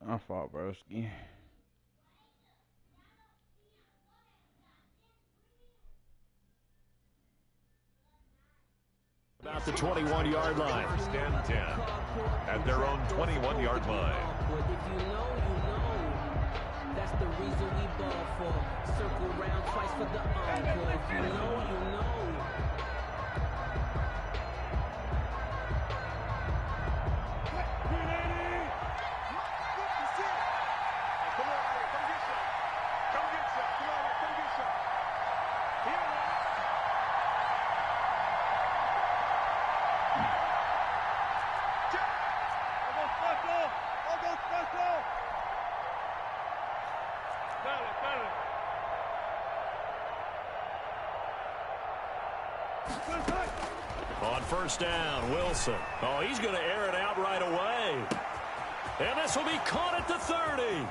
My fault, broski. About the 21-yard line. First and 10 at their own 21-yard line. If you know, you know. That's the reason we ball for. Circle round twice for the encore. If you know, you know. On first down, Wilson. Oh, he's going to air it out right away. And this will be caught at the 30.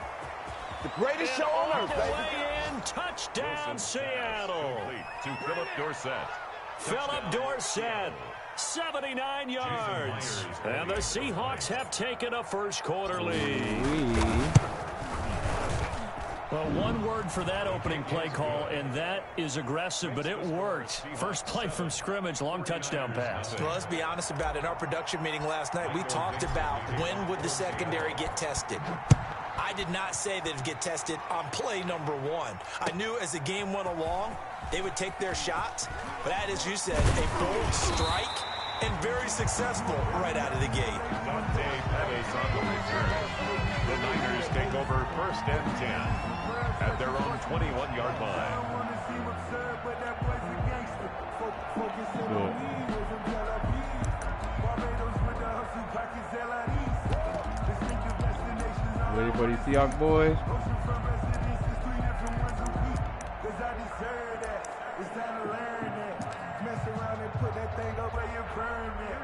The greatest show on earth, baby. All the way in, touchdown, Wilson Seattle. To Philip Dorsett. Philip Dorsett, 79 yards. And the Seahawks have taken a first quarter lead. Well, one word for that opening play call, and that is aggressive, but it worked. First play from scrimmage, long touchdown pass. Well, let's be honest about it. In our production meeting last night, we talked about when would the secondary get tested. I did not say that it'd get tested on play number one. I knew as the game went along, they would take their shots, but that, as you said, a bold strike and very successful right out of the gate. Dante Pettis on the return. The Niners take over first and 10 at their own 21-yard line. Ready for these Seahawks boys?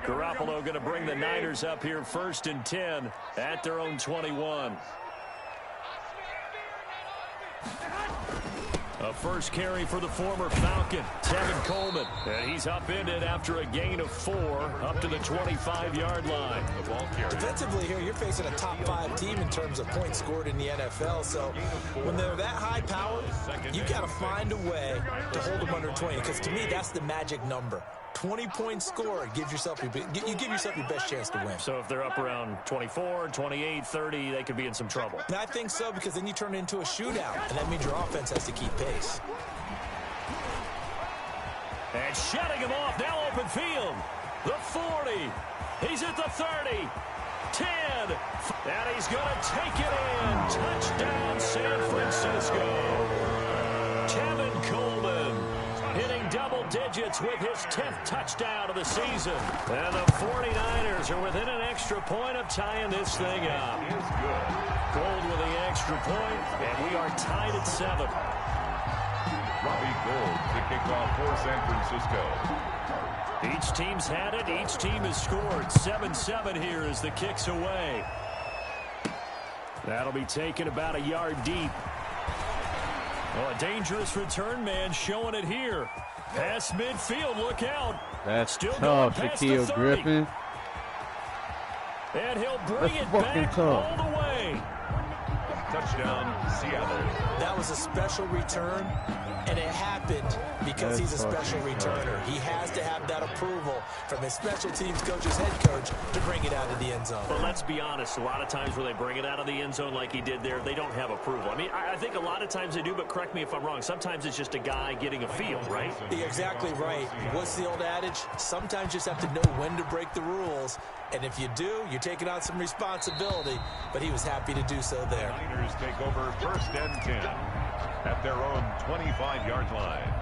Garoppolo going to bring the Niners up here first and 10 at their own 21. A first carry for the former Falcon, Tevin Coleman. And he's upended after a gain of 4 up to the 25-yard line. The ball carrier. Defensively here, you're facing a top-5 team in terms of points scored in the NFL. So when they're that high-powered, you've got to find a way to hold them under 20. Because to me, that's the magic number. 20-point score gives yourself you give yourself your best chance to win. So if they're up around 24, 28, 30, they could be in some trouble. And I think so, because then you turn it into a shootout, and that means your offense has to keep pace. And shutting him off, now open field. The 40. He's at the 30. 10. And he's going to take it in. Touchdown, San Francisco. Tevin Coleman hitting double digits with his 10th touchdown of the season. And the 49ers are within an extra point of tying this thing up. He is good. Gold with the extra point, and we are tied at 7. Robbie Gould to kick off for San Francisco. Each team's had it. Each team has scored. 7-7 here as the kick's away. That'll be taken about a yard deep. Oh, a dangerous return man showing it here. Past midfield, look out. That's still tough, going past Shaquille the 30. Griffin. And he'll bring That's it fucking back tough. all the way. Touchdown, Seattle. That was a special return, and it happened because he's a special returner. He has to have that approval from his special teams coach's head coach to bring it out of the end zone. But let's be honest, a lot of times when they bring it out of the end zone like he did there, they don't have approval. I mean, I think a lot of times they do, but correct me if I'm wrong. Sometimes it's just a guy getting a feel, right? You're exactly right. What's the old adage? Sometimes you just have to know when to break the rules. And if you do, you're taking on some responsibility. But he was happy to do so there. Niners take over first and 10 at their own 25-yard line.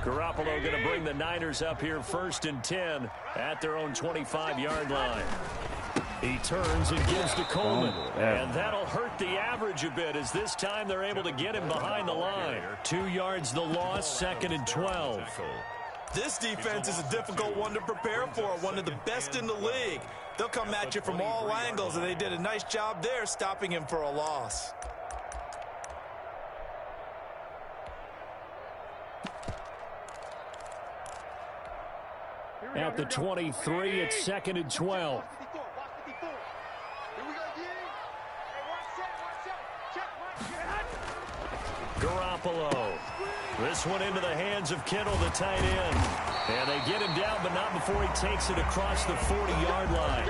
Garoppolo going to bring the Niners up here first and 10 at their own 25-yard line. He turns and gives to Coleman. And that'll hurt the average a bit as this time they're able to get him behind the line. 2 yards the loss, 2nd and 12. This defense is a difficult one to prepare for, one of the best in the league. They'll come at you from all angles, and they did a nice job there stopping him for a loss. at the 23. It's 2nd and 12. Garoppolo. This one into the hands of Kittle, the tight end. And they get him down, but not before he takes it across the 40-yard line.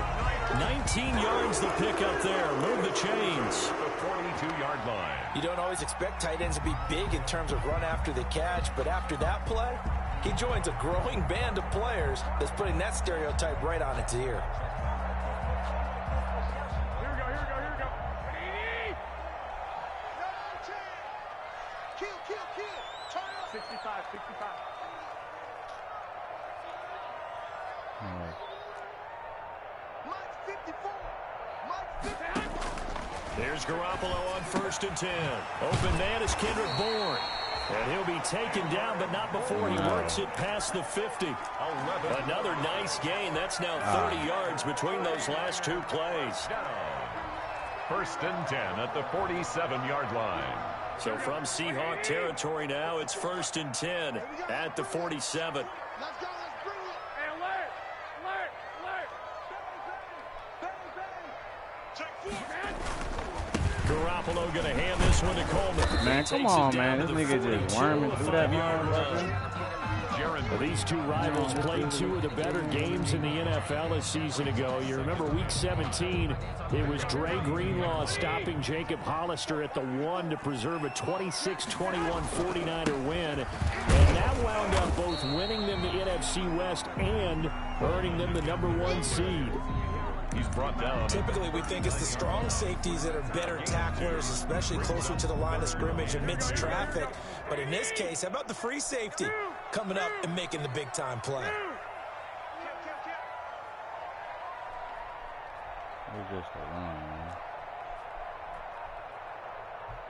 19 yards the pick up there. Move the chains. The 42-yard line. You don't always expect tight ends to be big in terms of run after the catch, but after that play, he joins a growing band of players that's putting that stereotype right on its ear. Here we go. Kill. Turn up. 65. Mike 54. There's Garoppolo on 1st and 10. Open man is Kendrick Bourne. And he'll be taken down, but not before he works it past the 50. Another nice gain. That's now 30 yards between those last two plays. 1st and 10 at the 47-yard line. So from Seahawk territory now, it's 1st and 10 at the 47. Let's go. Let's bring it. Hey, alert. Check 4, man. Garoppolo going to hand this one to Coleman. Man, come on, man. This nigga just worming through that motherfucker. Well, these two rivals played two of the better games in the NFL a season ago. You remember Week 17, it was Dre Greenlaw stopping Jacob Hollister at the 1 to preserve a 26-21 49er win. And that wound up both winning them the NFC West and earning them the #1 seed. He's brought down. Typically, we think it's the strong safeties that are better tacklers, especially closer to the line of scrimmage amidst traffic. But in this case, how about the free safety coming up and making the big-time play? It's just a run, man.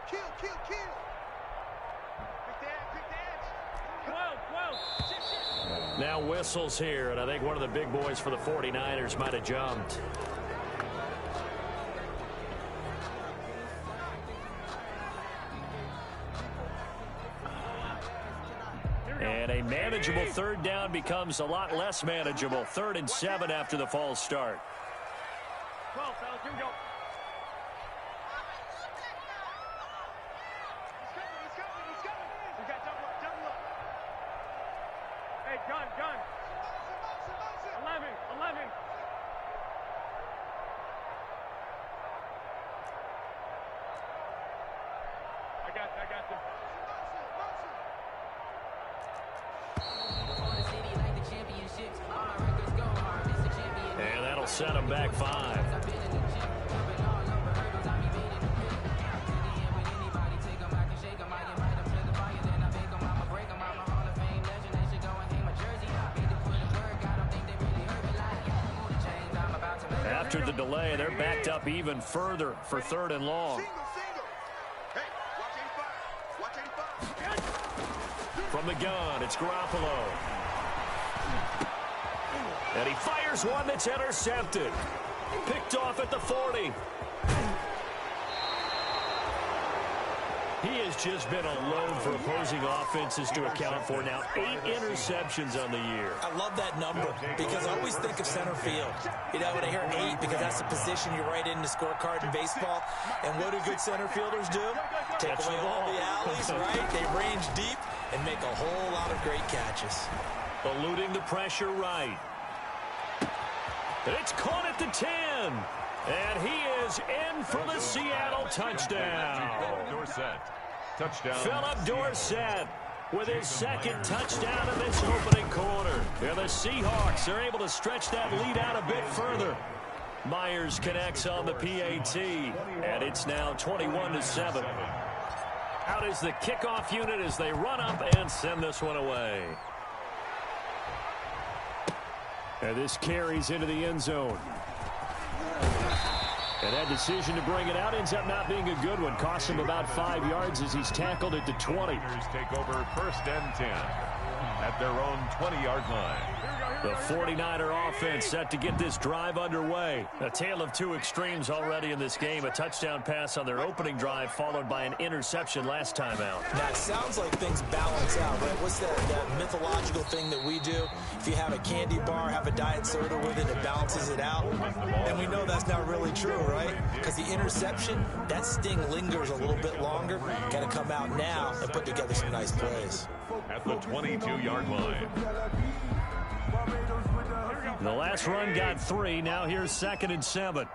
Kill. Quick dance. 12. Now whistles here, and I think one of the big boys for the 49ers might have jumped. And a manageable 3rd down becomes a lot less manageable. 3rd and 7 after the false start. 12, fellas. Here we go. He's coming. We got double up. Hey, gun. 11. I got them. And that'll set him back 5. After the delay, they're backed up even further for 3rd and long. Single. Hey, watch 85. From the gun, it's Garoppolo. And he fires one that's intercepted. Picked off at the 40. He has just been a load for opposing offenses to account for now. 8 interceptions on the year. I love that number because I always think of center field. You know, when I hear 8, because that's the position you write in the scorecard in baseball. And what do good center fielders do? Take away all the alleys, right? They range deep and make a whole lot of great catches. Eluding the pressure right. And it's caught at the 10. And he is in for the Seattle touchdown. Touchdown. Philip Dorsett with his 2nd touchdown in this opening quarter. And the Seahawks are able to stretch that lead out a bit further. Myers connects on the PAT, and it's now 21-7. Out is the kickoff unit as they run up and send this one away. And this carries into the end zone. And that decision to bring it out ends up not being a good one. Cost him about 5 yards as he's tackled at the 20. Take over 1st and 10 at their own 20-yard line. Here we go. The 49er offense set to get this drive underway. A tale of two extremes already in this game. A touchdown pass on their opening drive followed by an interception last time out. Now, it sounds like things balance out, right? What's that mythological thing that we do? If you have a candy bar, have a diet soda with it, it balances it out. And we know that's not really true, right? Because the interception, that sting lingers a little bit longer. Got to come out now and put together some nice plays. At the 22-yard line. The last run got 3. Now here's 2nd and 7.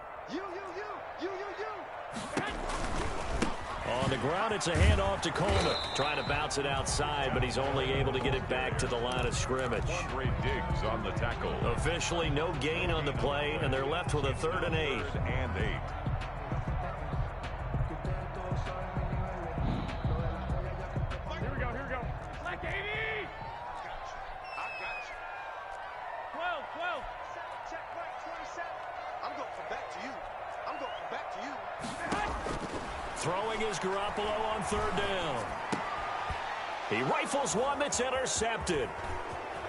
On the ground, it's a handoff to Coleman. Trying to bounce it outside, but he's only able to get it back to the line of scrimmage. Diggs on the tackle. Officially no gain on the play, and they're left with a 3rd and 8. And 8. Here we go. Like 80! I got you. 12. Check right, 27. I'm going from back to you. Throwing is Garoppolo on 3rd down. He rifles one that's intercepted.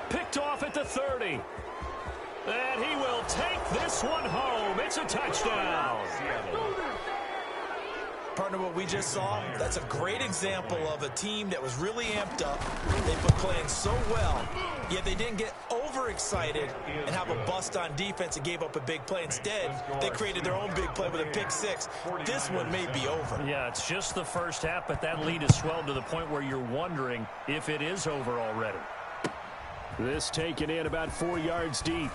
Picked off at the 30. And he will take this one home. It's a touchdown. Partner, what we just saw, that's a great example of a team that was really amped up. They've been playing so well, yet they didn't get overexcited and have a bust on defense and gave up a big play. Instead, they created their own big play with a pick 6. This one may be over. Yeah, it's just the first half, but that lead has swelled to the point where you're wondering if it is over already. This taken in about 4 yards deep.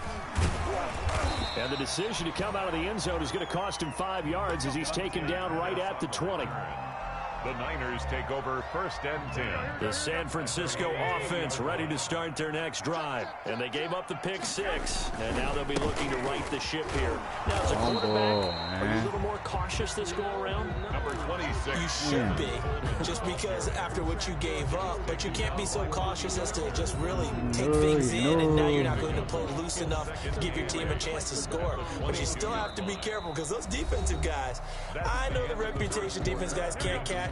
And the decision to come out of the end zone is going to cost him 5 yards as he's taken down right at the 20. The Niners take over 1st and 10. The San Francisco offense ready to start their next drive. And they gave up the pick 6. And now they'll be looking to right the ship here. Now, as a quarterback, are you a little more cautious this go around? Number 26. You should be, just because after what you gave up. But you can't be so cautious as to just really take things in, and now you're not going to play loose enough to give your team a chance to score. But you still have to be careful because those defensive guys, I know the reputation defense guys can't catch.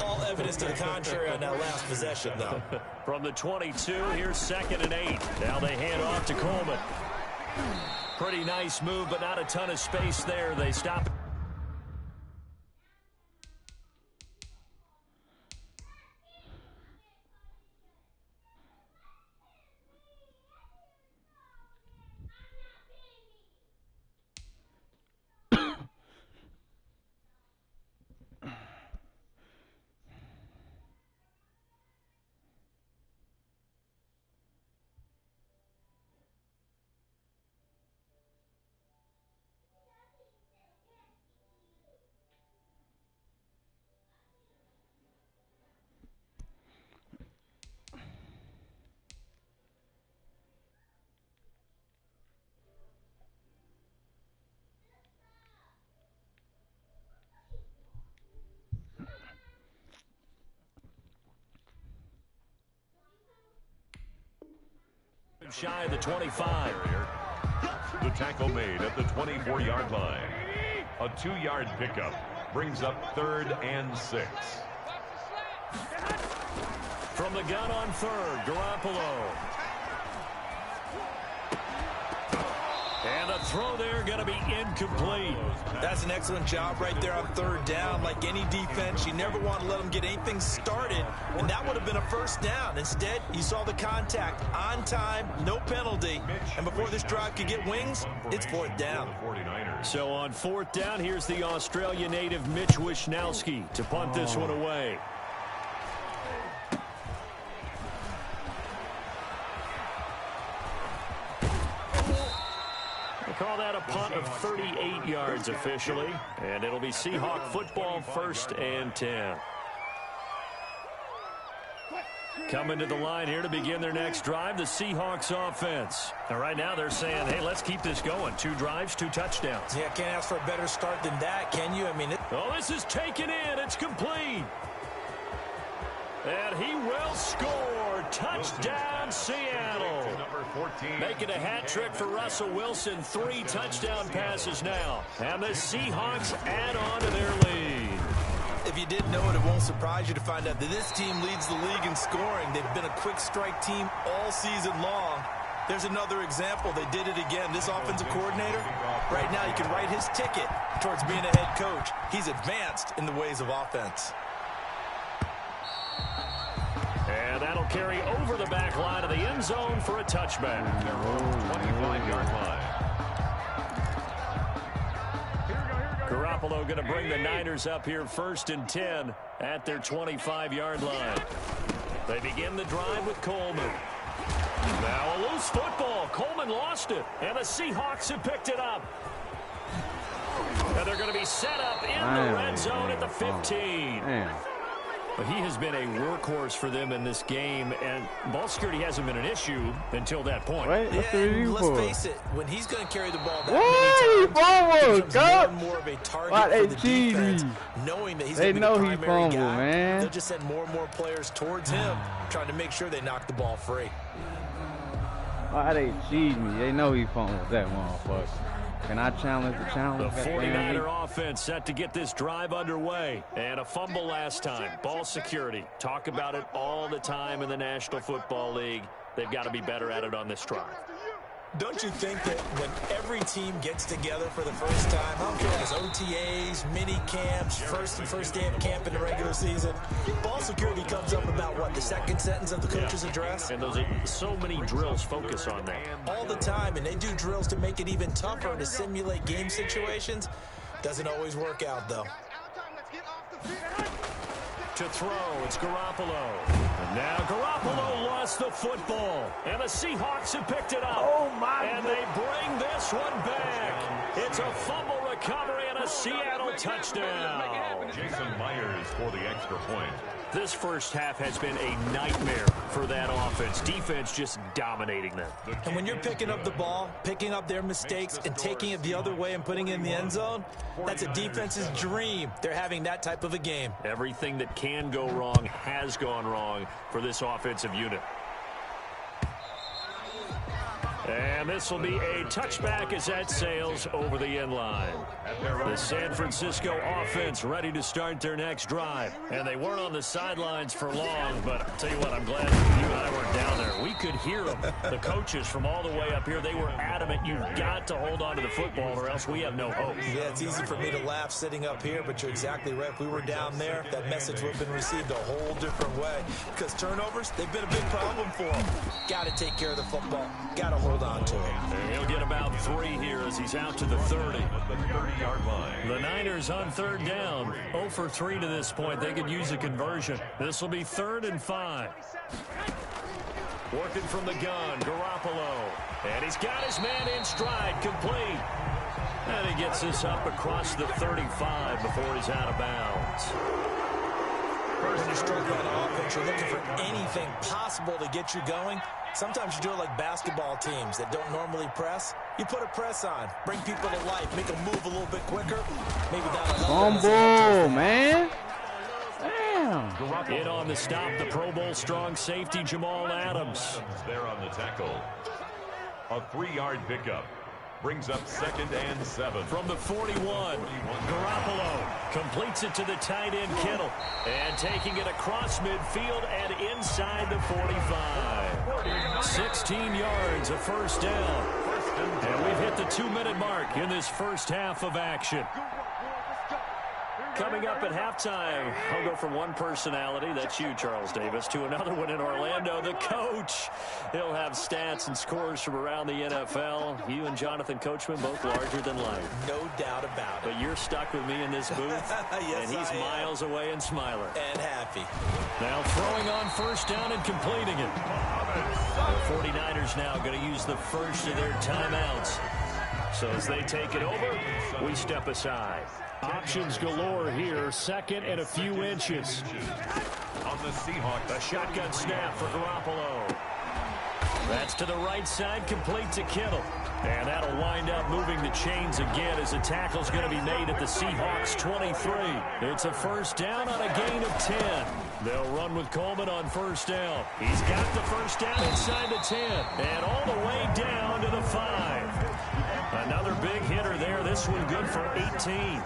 All evidence to the contrary on that last possession, though. From the 22, here's 2nd and 8. Now they hand off to Coleman. Pretty nice move, but not a ton of space there. They stop it. Shy of the 25. The tackle made at the 24-yard line. A 2-yard pickup brings up 3rd and 6. From the gun on 3rd, Garoppolo. And the throw there going to be incomplete. That's an excellent job right there on 3rd down. Like any defense, you never want to let them get anything started, and that would have been a 1st down. Instead, you saw the contact on time, no penalty, and before this drive could get wings, it's 4th down. So on 4th down, here's the Australia native Mitch Wishnowsky to punt this one away. Call that a punt of 38 yards officially, and it'll be Seahawk football 1st and 10. Coming to the line here to begin their next drive, the Seahawks offense. And right now they're saying, hey, let's keep this going. 2 drives, 2 touchdowns. Yeah, can't ask for a better start than that, can you? I mean, oh, this is taken in. It's complete. And he will score. Touchdown, Seattle. Making a hat trick for Russell Wilson. 3 touchdown passes now. And the Seahawks add on to their lead. If you didn't know it, it won't surprise you to find out that this team leads the league in scoring. They've been a quick strike team all season long. There's another example. They did it again. This offensive coordinator, right now, you can write his ticket towards being a head coach. He's advanced in the ways of offense. And that'll carry over the back line of the end zone for a touchback. Their own 25-yard line. Garoppolo going to bring the Niners up here 1st and 10 at their 25-yard line. They begin the drive with Coleman. Now a loose football. Coleman lost it, and the Seahawks have picked it up. And they're going to be set up in the red zone at the 15. But he has been a workhorse for them in this game, and ball security hasn't been an issue until that point. Wait, what's the review let's for? face it, when he's going to carry the ball that many times, it becomes more and more of a target for the defense, knowing that he's going to be the primary guy. Man. They'll just send more and more players towards him, trying to make sure they knock the ball free. Why they cheat me? They know he fumbled that motherfucker. Can I challenge the challenge? The 49er offense set to get this drive underway. And a fumble last time. Ball security. Talk about it all the time in the National Football League. They've got to be better at it on this drive. Don't you think that when every team gets together for the first time, I don't care if it's OTAs, mini camps, first day of camp in the regular season, ball security comes up about what, the second sentence of the coach's address? And those are so many drills focus on that. All the time, and they do drills to make it even tougher to simulate game situations. Doesn't always work out, though. To throw, it's Garoppolo. And now Garoppolo lost the football. And the Seahawks have picked it up. Oh, my And they bring this one back. It's a fumble recovery and a Seattle touchdown. Jason Myers for the extra point. This first half has been a nightmare for that offense. Defense just dominating them. And when you're picking up the ball, picking up their mistakes, and taking it the other way and putting it in the end zone, that's a defense's dream. They're having that type of a game. Everything that can go wrong has gone wrong for this offensive unit. And this will be a touchback as that sails over the end line. The San Francisco offense ready to start their next drive. And they weren't on the sidelines for long, but I'll tell you what, I'm glad you and I weren't down there. We could hear them. The coaches from all the way up here, they were adamant. You've got to hold on to the football or else we have no hope. Yeah, it's easy for me to laugh sitting up here, but you're exactly right. If we were down there, that message would have been received a whole different way. Because turnovers, they've been a big problem for them. Got to take care of the football. Got to hold on to it. And he'll get about 3 here as he's out to the 30. The 30-yard line. The Niners on 3rd down. 0 for 3 to this point. They could use a conversion. This will be 3rd and 5. Working from the gun, Garoppolo. And he's got his man in stride, complete. And he gets this up across the 35 before he's out of bounds. When you're struggling on offense, you're looking for anything possible to get you going. Sometimes you do it like basketball teams that don't normally press. You put a press on, bring people to life, make them move a little bit quicker. Maybe down a fumble, man. Damn. In on the stop, the Pro Bowl strong safety, Jamal Adams. There on the tackle. A 3-yard pickup. Brings up 2nd and 7. From the 41, Garoppolo completes it to the tight end, Kittle. And taking it across midfield and inside the 45. 16 yards, a first down. And we've hit the 2-minute mark in this first half of action. Coming up at halftime, I'll go from one personality, that's you, Charles Davis, to another one in Orlando, the coach. He'll have stats and scores from around the NFL. You and Jonathan Coachman, both larger than life. No doubt about it. But you're stuck with me in this booth, Yes, and he's miles away and smiling. And happy. Now throwing on first down and completing it. The 49ers now going to use the first of their timeouts. So as they take it over, we step aside. Options galore here, 2nd and a few inches. On the Seahawks. A shotgun snap for Garoppolo. That's to the right side, complete to Kittle. And that'll wind up moving the chains again as the tackle's going to be made at the Seahawks 23. It's a first down on a gain of 10. They'll run with Coleman on first down. He's got the first down inside the 10. And all the way down to the 5. Another big hitter there. This one good for 18.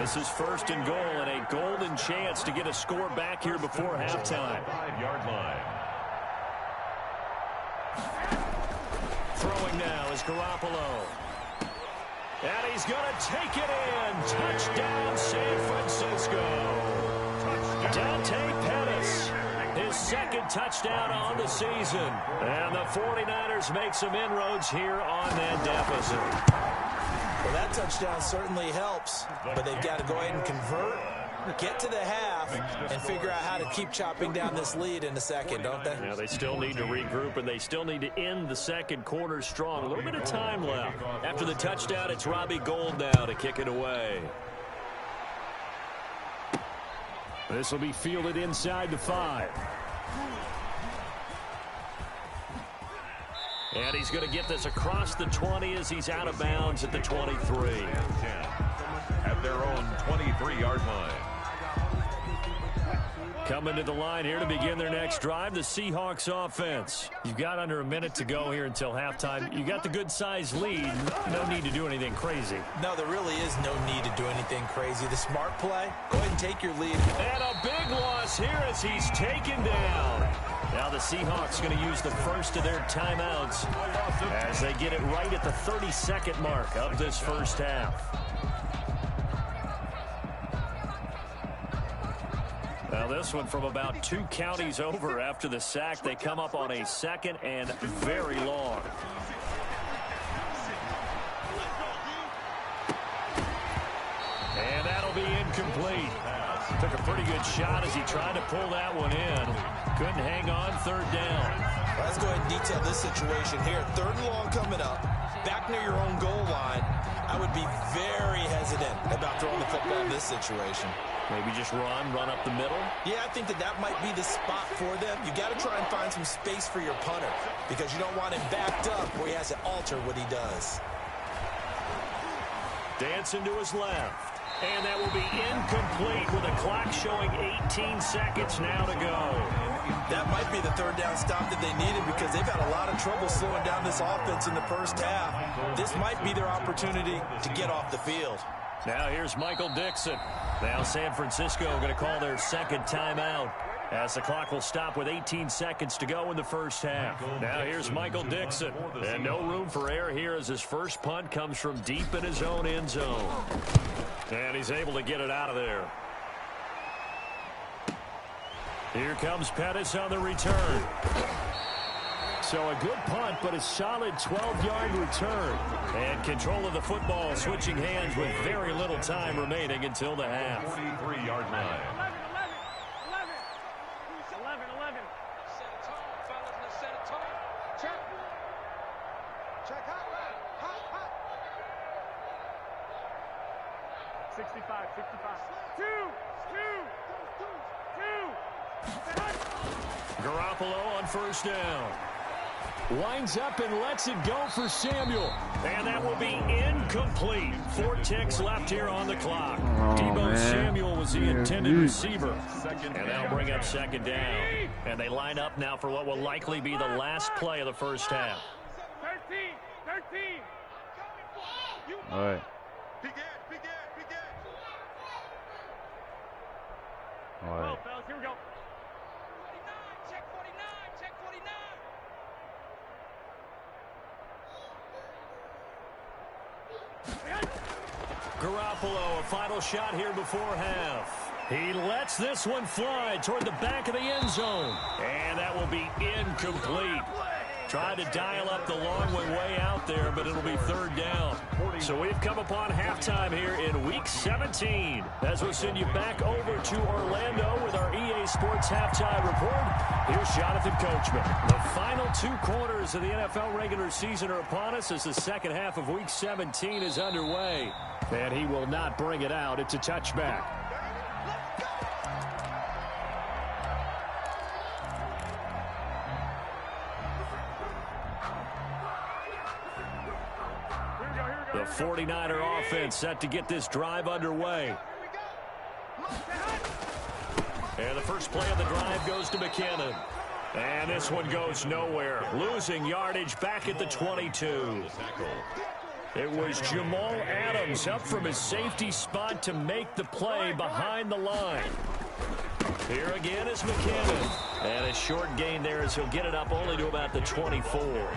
This is 1st and goal and a golden chance to get a score back here before halftime. 5-yard line. Throwing now is Garoppolo. And he's going to take it in. Touchdown, San Francisco. Dante Pettis, his second touchdown on the season. And the 49ers make some inroads here on that deficit. Well, that touchdown certainly helps, but they've got to go ahead and convert, get to the half, and figure out how to keep chopping down this lead in the second, don't they? Yeah, they still need to regroup, and they still need to end the second quarter strong. A little bit of time left. After the touchdown, it's Robbie Gould now to kick it away. This will be fielded inside the 5. And he's going to get this across the 20 as he's out of bounds at the 23. At their own 23-yard line. Coming to the line here to begin their next drive, the Seahawks offense. You've got under a minute to go here until halftime. You got the good-sized lead. No need to do anything crazy. No, there really is no need to do anything crazy. The smart play, go ahead and take your lead. And a big loss here as he's taken down. Now the Seahawks going to use the first of their timeouts as they get it right at the 32nd mark of this first half. Now this one from about 2 counties over after the sack. They come up on a 2nd and very long. And that'll be incomplete. Took a pretty good shot as he tried to pull that one in. Couldn't hang on, 3rd down. Let's go ahead and detail this situation here. 3rd and long coming up, back near your own goal line. I would be very hesitant about throwing the football in this situation. Maybe just run up the middle? Yeah, I think that might be the spot for them. You got to try and find some space for your punter because you don't want him backed up where he has to alter what he does. Dancing to his left. And that will be incomplete with a clock showing 18 seconds now to go. That might be the 3rd down stop that they needed because they've had a lot of trouble slowing down this offense in the first half. This might be their opportunity to get off the field. Now here's Michael Dixon. Now San Francisco going to call their 2nd timeout as the clock will stop with 18 seconds to go in the first half. Now here's Michael Dixon. And no room for error here as his first punt comes from deep in his own end zone. And he's able to get it out of there. Here comes Pettis on the return. So a good punt, but a solid 12-yard return. And control of the football switching hands with very little time remaining until the half. 43-yard line. 11. Set a tone, fellas. Let's set a tone. Check. Check hot. 65. 2. Garoppolo on 1st down. Winds up and lets it go for Samuel. And that will be incomplete. 4 ticks left here on the clock. Deebo Samuel was the intended receiver. And that'll bring up 2nd down. And they line up now for what will likely be the last play of the first half. 13. All right. Begin. All right. Fellas, here we go. 49. Check 49. Garoppolo, a final shot here before half. He lets this one fly toward the back of the end zone. And that will be incomplete. Tried to dial up the long way out there, but it'll be 3rd down. So we've come upon halftime here in Week 17. As we'll send you back over to Orlando with our EA Sports Halftime Report, here's Jonathan Coachman. The final 2 quarters of the NFL regular season are upon us as the second half of Week 17 is underway. And he will not bring it out. It's a touchback. The 49er offense set to get this drive underway. And the first play of the drive goes to McKinnon. And this one goes nowhere. Losing yardage back at the 22. It was Jamal Adams up from his safety spot to make the play behind the line. Here again is McKinnon. And a short gain there as he'll get it up only to about the 24.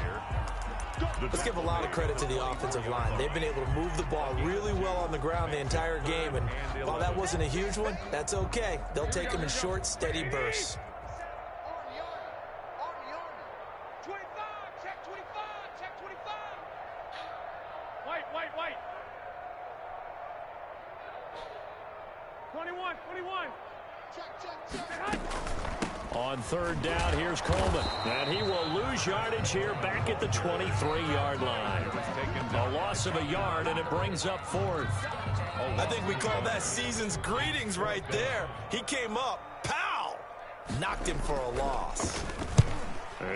Let's give a lot of credit to the offensive line. They've been able to move the ball really well on the ground the entire game, and while that wasn't a huge one, that's okay. They'll take them in short, steady bursts. 25, check 25, check 25. Wait. 21. Check. On third down, here's Coleman. And he will lose yardage here back at the 23-yard line. A loss of a yard, and it brings up fourth. I think we call that season's greetings right there. He came up, pow! Knocked him for a loss.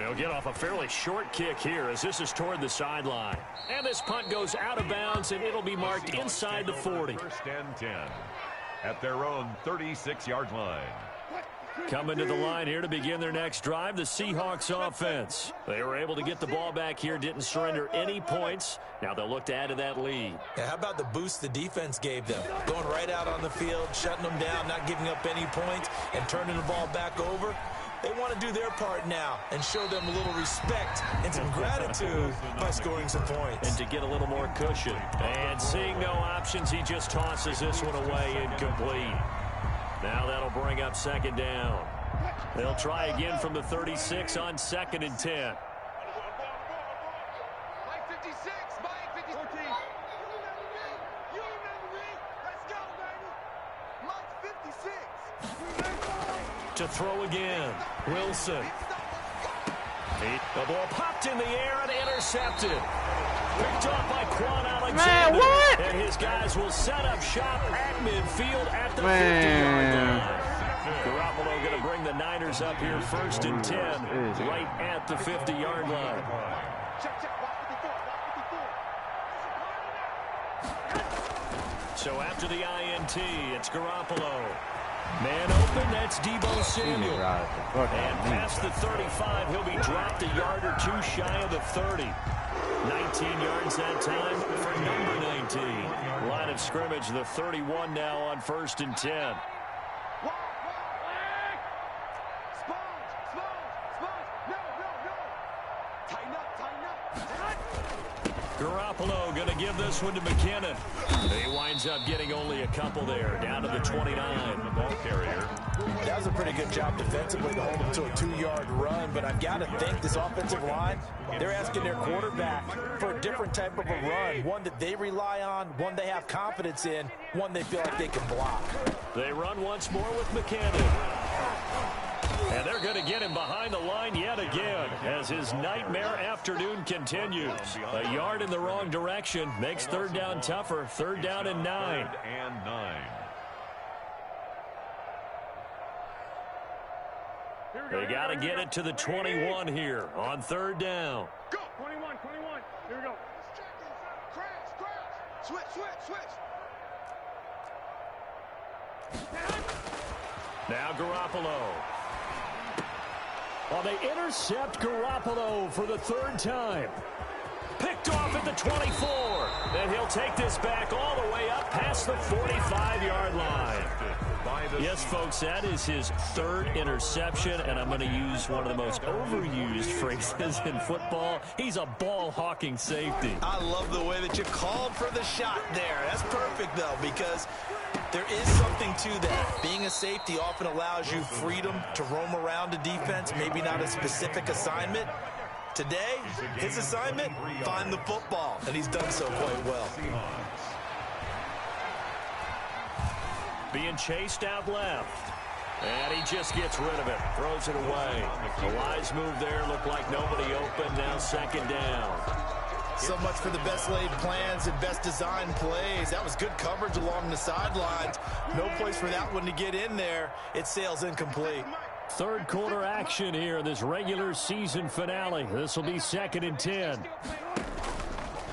He'll get off a fairly short kick here as this is toward the sideline. And this punt goes out of bounds, and it'll be marked inside the 40. First and 10 at their own 36-yard line. Coming to the line here to begin their next drive, the Seahawks offense. They were able to get the ball back here, didn't surrender any points. Now they'll look to add to that lead. Yeah, how about the boost the defense gave them? Going right out on the field, shutting them down, not giving up any points, and turning the ball back over. They want to do their part now and show them a little respect and some gratitude by scoring some points. And to get a little more cushion. And seeing no options, he just tosses this one away incomplete. Now that'll bring up second down. They'll try again from the 36 on 2nd and 10. Mike 56, Mike 56. 14. You remember me. Let's go, baby. Mike 56. To throw again, Wilson. The ball popped in the air and intercepted. Picked off by Quan Alexander. Man, what? And his guys will set up shop at midfield at the 50-yard line. Garoppolo going to bring the Niners up here 1st and 10 right at the 50-yard line. Check. So after the INT, it's Garoppolo. Man open, that's Deebo Samuel. And past the 35, he'll be dropped a yard or two shy of the 30. 19 yards that time for number 19. Line of scrimmage, the 31 now on 1st and 10. Garoppolo going to give this one to McKinnon. He winds up getting only a couple there, down to the 29. The ball carrier. That was a pretty good job defensively to hold him to a 2-yard run, but I've got to think this offensive line, they're asking their quarterback for a different type of a run, one that they rely on, one they have confidence in, one they feel like they can block. They run once more with McKinnon. And they're going to get him behind the line yet again as his nightmare afternoon continues. A yard in the wrong direction makes third down tougher. 3rd down and 9. And 9. They got to get it to the 21 here on 3rd down. Go. 21. Here we go. Crash. Switch. Now Garoppolo. Well, they intercept Garoppolo for the 3rd time. Picked off at the 24. And he'll take this back all the way up past the 45-yard line. Yes, folks, that is his 3rd interception, and I'm going to use one of the most overused phrases in football. He's a ball-hawking safety. I love the way that you called for the shot there. That's perfect, though, because there is something to that. Being a safety often allows you freedom to roam around a defense, maybe not a specific assignment. Today, his assignment, find the football, and he's done so quite well. Being chased out left. And he just gets rid of it. Throws it away. The wise move there. Looked like nobody open. Now 2nd down. So much for the best laid plans and best designed plays. That was good coverage along the sidelines. No place for that one to get in there. It sails incomplete. 3rd quarter action here in this regular season finale. This will be 2nd and 10.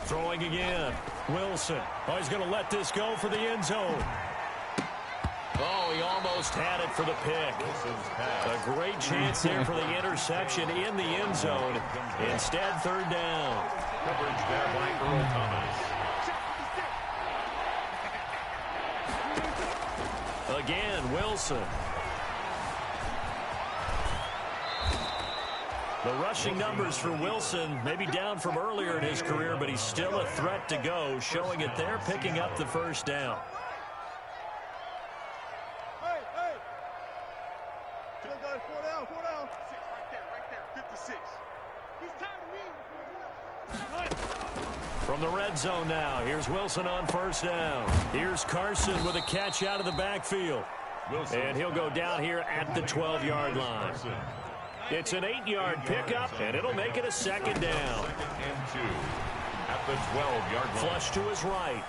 Throwing again. Wilson. Oh, he's going to let this go for the end zone. Oh, he almost had it for the pick. A great chance there for the interception in the end zone. Instead, 3rd down. Coverage there by Earl Thomas. Again, Wilson. The rushing numbers for Wilson, maybe down from earlier in his career, but he's still a threat to go, showing it there, picking up the first down. From the red zone now, here's Wilson on first down. Here's Carson with a catch out of the backfield. And he'll go down here at the 12-yard line. It's an 8-yard pickup, and it'll make it a second down. Second and 2 at the 12-yard line. Flush to his right.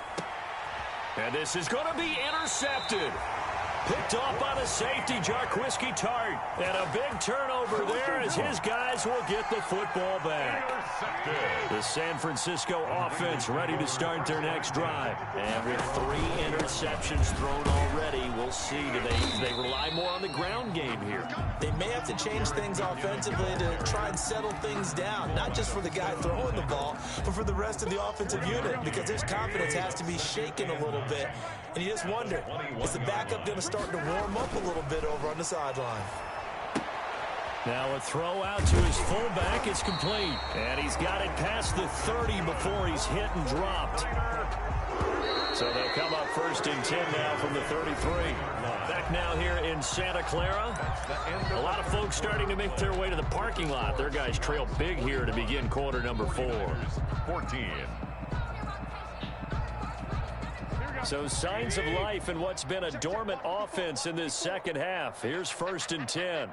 And this is going to be intercepted. Picked off by the safety, Jarquiski Tart. And a big turnover there as his guys will get the football back. The San Francisco offense ready to start their next drive. And with 3 interceptions thrown already, we'll see. Do they rely more on the ground game here? They may have to change things offensively to try and settle things down. Not just for the guy throwing the ball, but for the rest of the offensive unit. Because his confidence has to be shaken a little bit. And you just wonder, is the backup going to start to warm up a little bit over on the sideline? Now a throw out to his fullback is complete. And he's got it past the 30 before he's hit and dropped. So they'll come up first and 10 now from the 33. Back now here in Santa Clara. A lot of folks starting to make their way to the parking lot. Their guys trail big here to begin quarter number 4. 14. So signs of life in what's been a dormant offense in this second half. Here's first and 10.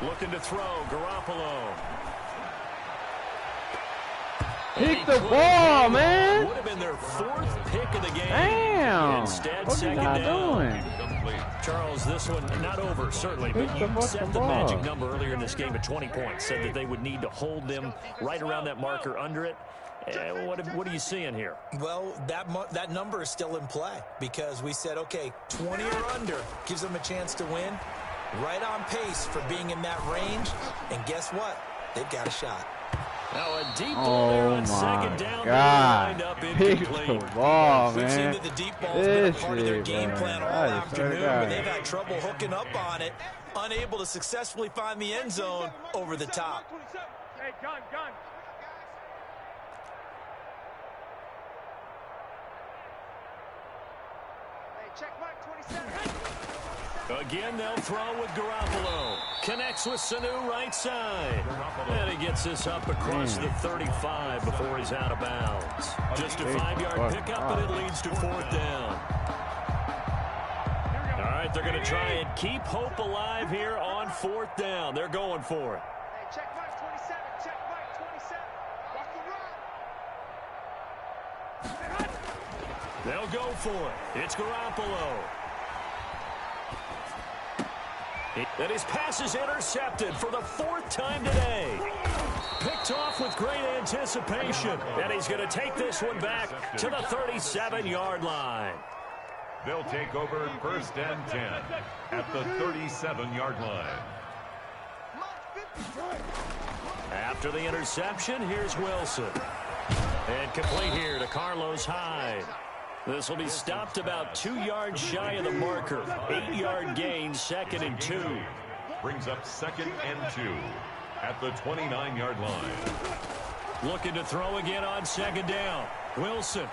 Looking to throw, Garoppolo. Pick the ball, man. Would have been their 4th pick of the game. Damn. Instead, What second are you down. doing? Charles, this one not over, certainly, but you set the magic number earlier in this game at 20 points. Said that they would need to hold them right around that marker under it. What are you seeing here? Well, that number is still in play because we said, okay, 20 or under gives them a chance to win. Right on pace for being in that range. And guess what? They've got a shot. Now a deep ball there on second down. Lined up Pick incomplete. the ball, We've seen man. that the deep ball's been a part of their game plan all afternoon, but they've had trouble hooking up on it, unable to successfully find the end zone over the top. Hey, gun. Hey, check mark 27. Again, they'll throw with Garoppolo. Connects with Sanu right side. And he gets this up across the 35 before he's out of bounds. Just a 5-yard pickup, and it leads to 4th down. All right, they're going to try and keep hope alive here on 4th down. They're going for it. Hey, check mark 27. Check mark 27. Walk the run. They'll go for it. It's Garoppolo. And his pass is intercepted for the 4th time today. Picked off with great anticipation. And he's going to take this one back to the 37-yard line. They'll take over first and 10 at the 37-yard line. After the interception, here's Wilson. And complete here to Carlos Hyde. This will be stopped about 2 yards shy of the marker. 8-yard gain, 2nd and 2. Brings up 2nd and 2 at the 29-yard line. Looking to throw again on 2nd down. Wilson.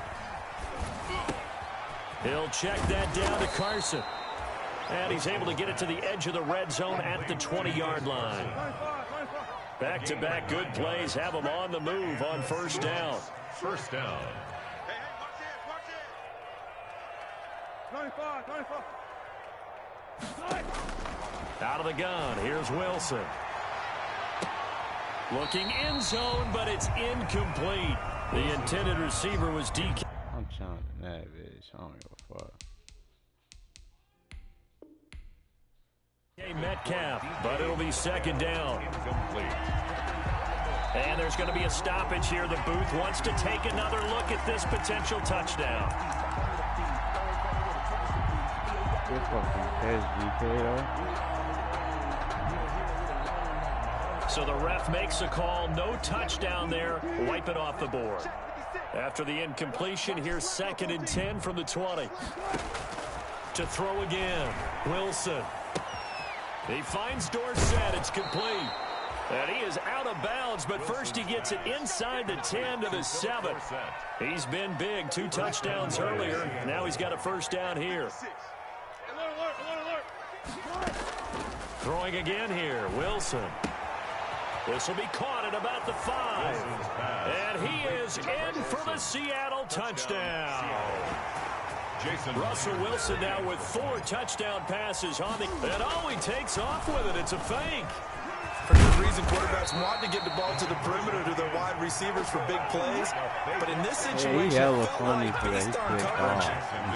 He'll check that down to Carson. And he's able to get it to the edge of the red zone at the 20-yard line. Back-to-back good plays have them on the move on 1st down. 1st down. 95. Out of the gun, here's Wilson. Looking end zone, but it's incomplete. The intended receiver was DK. I'm trying to that bitch. I don't give a fuck. Metcalf, but it'll be 2nd down. Incomplete. And there's going to be a stoppage here. The booth wants to take another look at this potential touchdown. Good fucking SGK though. So the ref makes a call. No touchdown there. Wipe it off the board. After the incompletion, here's 2nd and 10 from the 20. To throw again, Wilson. He finds Dorsett. It's complete. And he is out of bounds, but first he gets it inside the 10 to the 7. He's been big. 2 touchdowns earlier. Now he's got a first down here. Throwing again here, Wilson. This will be caught at about the 5. And he is in for the Seattle touchdown. Russell Wilson now with 4 touchdown passes on the... And he takes off with it. It's a fake. For good reason, quarterbacks want to get the ball to the perimeter to their wide receivers for big plays. But in this situation, it felt like based on coverage,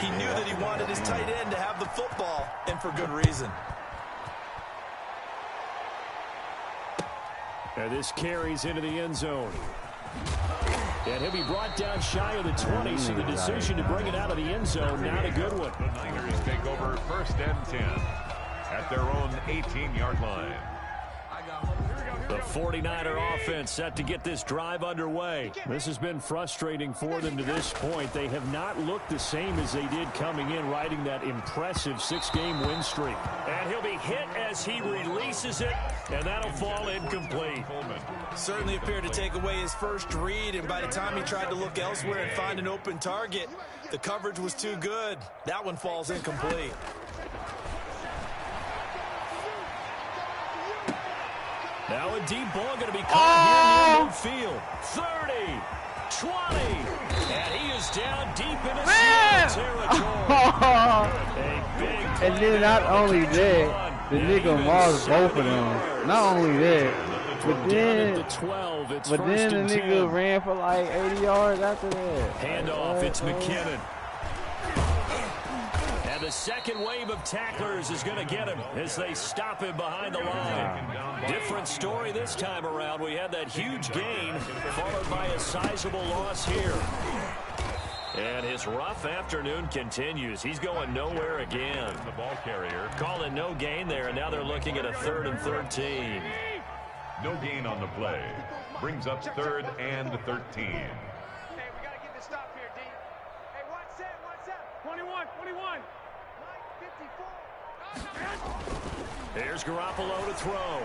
he knew that he wanted his tight end to have the football, and for good reason. And this carries into the end zone. And he'll be brought down shy of the 20, so the decision to bring it out of the end zone, not a good one. The Niners take over 1st and 10 at their own 18-yard line. The 49er offense set to get this drive underway. This has been frustrating for them to this point. They have not looked the same as they did coming in, riding that impressive 6-game win streak. And he'll be hit as he releases it, and that'll fall incomplete. Certainly appeared to take away his first read, and by the time he tried to look elsewhere and find an open target, the coverage was too good. That one falls incomplete. Now a deep ball going to be caught here near midfield. 30, 20, and he is down deep into Seattle territory. A big And then not only that, the nigga mauled both of them. Not only that, but then the nigga ran for like 80 yards after that. Handoff, it's McKinnon. And the second wave of tacklers is going to get him as they stop him behind the line. Different story this time around. We had that huge gain followed by a sizable loss here. And his rough afternoon continues. He's going nowhere again. The ball carrier calling no gain there, and now they're looking at a 3rd and 13. No gain on the play. Brings up 3rd and 13. Hey, we got to get this stop here, D. Hey, what's that? 21. Here's Garoppolo to throw.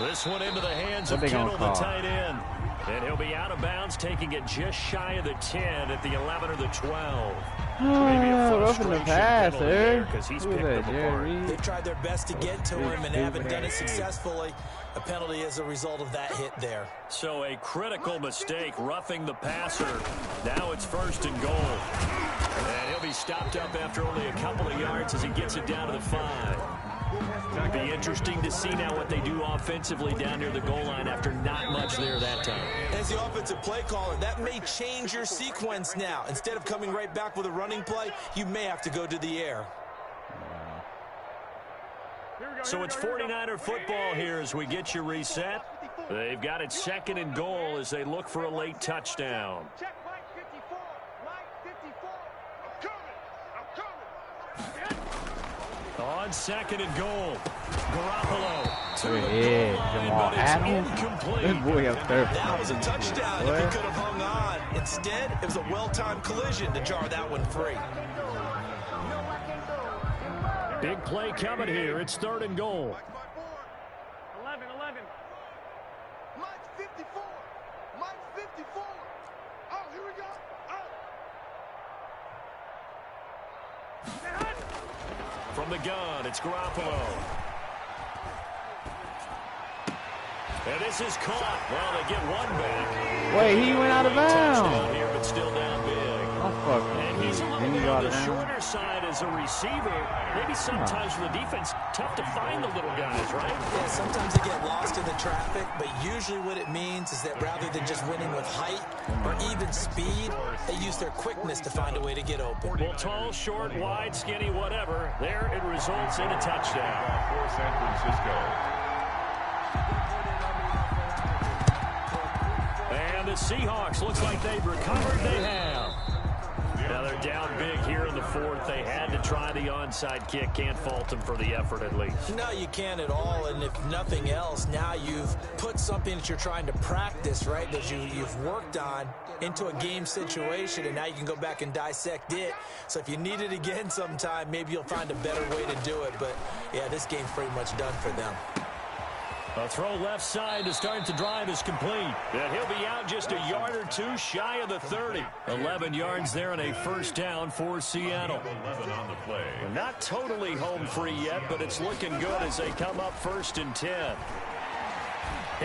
This one into the hands of Kittle, the tight end. And he'll be out of bounds, taking it just shy of the 10 at the 11 or the 12. Maybe a frustration penalty there because he's picked them apart. They tried their best to get to him and haven't done it successfully. A penalty as a result of that hit there. So a critical mistake, roughing the passer. Now it's 1st and goal. And he'll be stopped up after only a couple of yards as he gets it down to the 5. It'll be interesting to see now what they do offensively down near the goal line after not much there that time. As the offensive play caller, that may change your sequence now. Instead of coming right back with a running play, you may have to go to the air. So it's 49er football here as we get you reset. They've got it 2nd and goal as they look for a late touchdown. Check Mike 54. Mike 54. I'm coming. On 2nd and goal. Garoppolo to the Yeah, goal line, Jamal but it's Adams. incomplete. This boy up there. That was a touchdown if he could have hung on. Instead, it was a well-timed collision to jar that one free. Big play coming here. It's 3rd and goal. 11. Mike 54. Mike 54. Oh, here we go. From the gun, it's Garoppolo. And this is caught. Well, they get one back. Wait, he went out of bounds. Touchdown here, but still down big. Oh, fuck. And he's a little bit on the shorter side as a receiver. Maybe sometimes for the defense, tough to find the little guys, right? Yeah, sometimes they get lost in the traffic, but usually what it means is that rather than just winning with height or even speed, they use their quickness to find a way to get open. Well, tall, short, wide, skinny, whatever. There it results in a touchdown. For San Francisco. And the Seahawks looks like they've recovered. They have. Now they're down big here in the fourth. They had to try the onside kick. Can't fault them for the effort at least. No, you can't at all. And if nothing else, now you've put something that you're trying to practice, right, that you've worked on into a game situation, and now you can go back and dissect it. So if you need it again sometime, maybe you'll find a better way to do it. But, yeah, this game's pretty much done for them. A throw left side to start the drive is complete. And he'll be out just a yard or two shy of the 30. 11 yards there and a first down for Seattle. 11 on the play. Not totally home free yet, but it's looking good as they come up 1st and 10.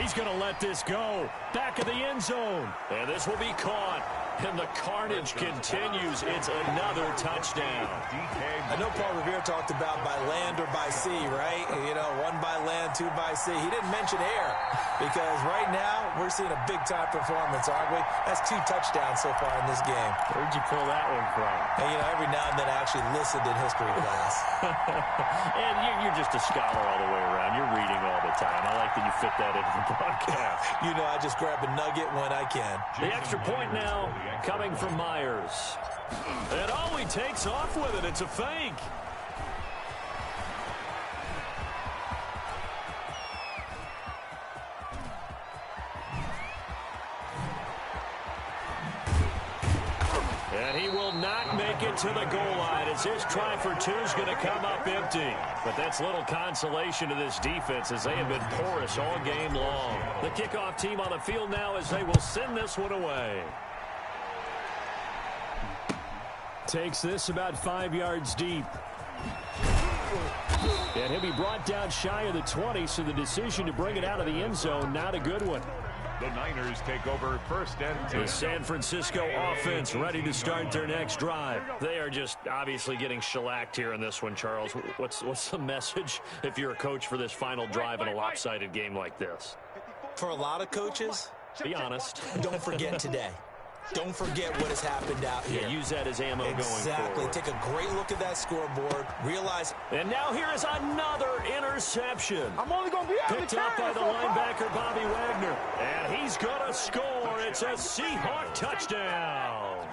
He's going to let this go. Back of the end zone. And this will be caught. And the carnage continues. It's another touchdown. I know Paul Revere talked about by land or by sea, right? You know, 1 by land, 2 by sea. He didn't mention air because right now we're seeing a big-time performance, aren't we? That's 2 touchdowns so far in this game. Where'd you pull that one from? And, you know, every now and then I actually listened in history class. And you're just a scholar all the way around. You're reading all the time. I like that you fit that into the broadcast. You know, I just grab a nugget when I can. The extra point now coming from Myers. And oh, he takes off with it. It's a fake. And he will not make it to the goal line as his try for 2 is going to come up empty. But that's little consolation to this defense as they have been porous all game long. The kickoff team on the field now as they will send this one away. Takes this about 5 yards deep. And he'll be brought down shy of the 20, so the decision to bring it out of the end zone, not a good one. The Niners take over 1st and 10. The San Francisco offense ready to start their next drive. They are just obviously getting shellacked here in this one, Charles. What's the message if you're a coach for this final drive in a lopsided game like this? For a lot of coaches, be honest. Don't forget today. Don't forget what has happened out here. Yeah, use that as ammo going forward. Exactly. Take a great look at that scoreboard. Realize. And now here is another interception. I'm only going to be able Picked up by the linebacker, Bobby Wagner. And he's going to score. It's a Seahawk touchdown.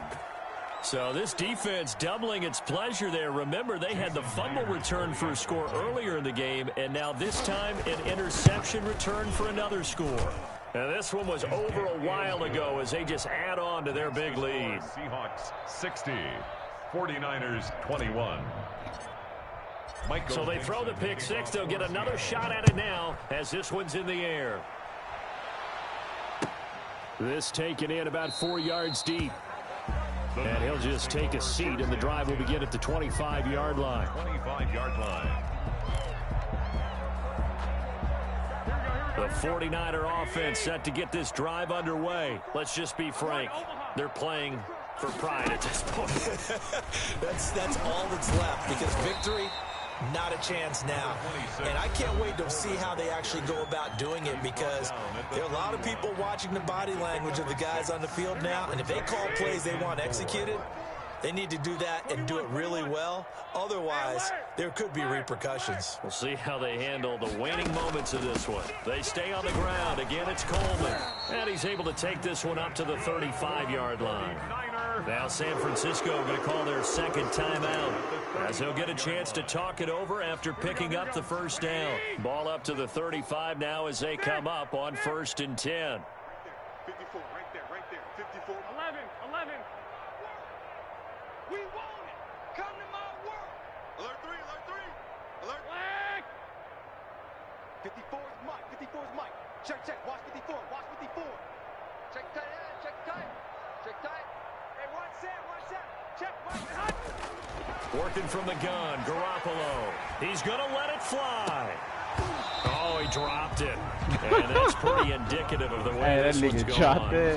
So this defense doubling its pleasure there. Remember, they had the fumble return for a score earlier in the game, and now this time an interception return for another score. And this one was over a while ago as they just add on to their big lead. Seahawks 60, 49ers 21. So they throw the pick 6. They'll get another shot at it now as this one's in the air. This taken in about 4 yards deep. And he'll just take a seat, and the drive will begin at the 25-yard line. 25-yard line. The 49er offense set to get this drive underway. Let's just be frank. They're playing for pride at this point. That's all that's left because victory, not a chance now. And I can't wait to see how they actually go about doing it because there are a lot of people watching the body language of the guys on the field now. And if they call plays they want executed, they need to do that and do it really well. Otherwise, there could be repercussions. We'll see how they handle the waning moments of this one. They stay on the ground. Again, it's Coleman. And he's able to take this one up to the 35-yard line. Now San Francisco going to call their second timeout as they'll get a chance to talk it over after picking up the first down. Ball up to the 35 now as they come up on 1st and 10. 54, right there, 54. 11. We want it. Come to my world. Alert 3. Alert. Flag. 54 is Mike. Check. Watch 54. Check tight. Hey, one set. Check, Mike. Working from the gun, Garoppolo. He's going to let it fly. Oh, he dropped it. And that's pretty indicative of the way this one's going.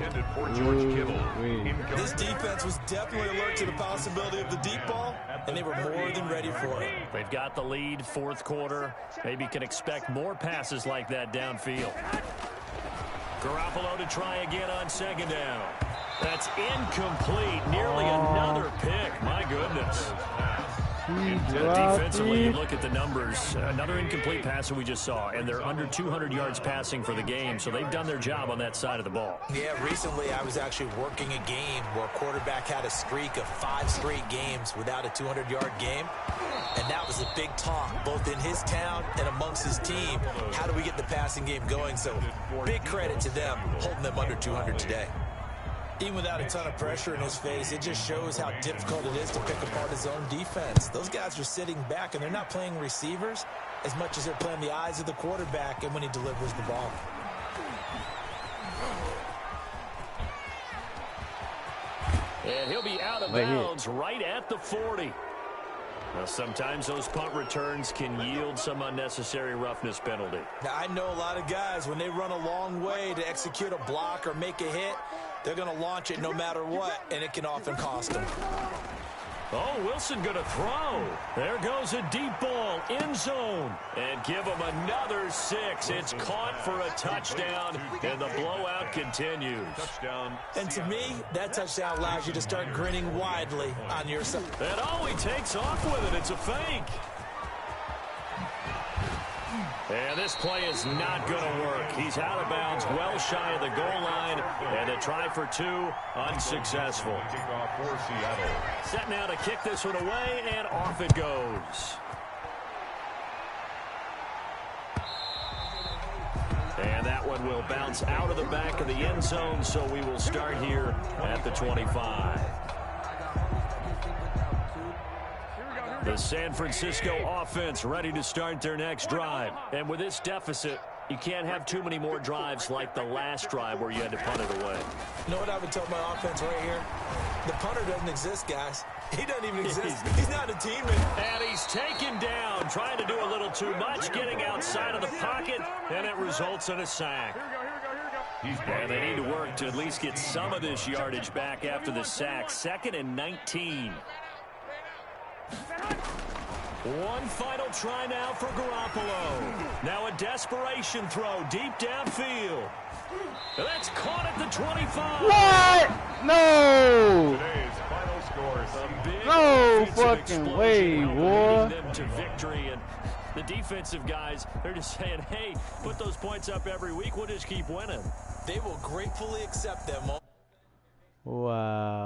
This defense was definitely alert to the possibility of the deep ball, and they were more than ready for it. They've got the lead, fourth quarter. Maybe can expect more passes like that downfield. Garoppolo to try again on second down. That's incomplete. Nearly another pick. My goodness. Defensively, you look at the numbers. Another incomplete pass that we just saw, and they're under 200 yards passing for the game, so they've done their job on that side of the ball. Yeah, recently I was actually working a game where a quarterback had a streak of 5 straight games without a 200-yard game, and that was a big talk, both in his town and amongst his team. How do we get the passing game going? So big credit to them holding them under 200 today. Even without a ton of pressure in his face, it just shows how difficult it is to pick apart his own defense. Those guys are sitting back, and they're not playing receivers as much as they're playing the eyes of the quarterback and when he delivers the ball. And he'll be out of bounds right at the 40. Now, sometimes those punt returns can yield some unnecessary roughness penalty. Now, I know a lot of guys, when they run a long way to execute a block or make a hit, they're going to launch it no matter what, and it can often cost them. Oh, Wilson going to throw. There goes a deep ball, end zone. And give him another 6. It's caught for a touchdown, and the blowout continues. Touchdown. And to me, that touchdown allows you to start grinning widely on your side. And oh, he takes off with it. It's a fake. And this play is not going to work. He's out of bounds, well shy of the goal line, and a try for 2, unsuccessful. Kickoff for Seattle. Set now to kick this one away, and off it goes. And that one will bounce out of the back of the end zone, so we will start here at the 25. The San Francisco offense ready to start their next drive. And with this deficit, you can't have too many more drives like the last drive where you had to punt it away. You know what I would tell my offense right here? The punter doesn't exist, guys. He doesn't even exist. He's not a teammate. And he's taken down, trying to do a little too much, getting outside of the pocket, and it results in a sack. And they need to work to at least get some of this yardage back after the sack. 2nd and 19. One final try now for Garoppolo. Now a desperation throw deep downfield. That's caught at the 25. What? No. Today's final score. No fucking way, boy. Them to victory, and the defensive guys, they're just saying, hey, put those points up every week. We'll just keep winning. They will gratefully accept them. Wow.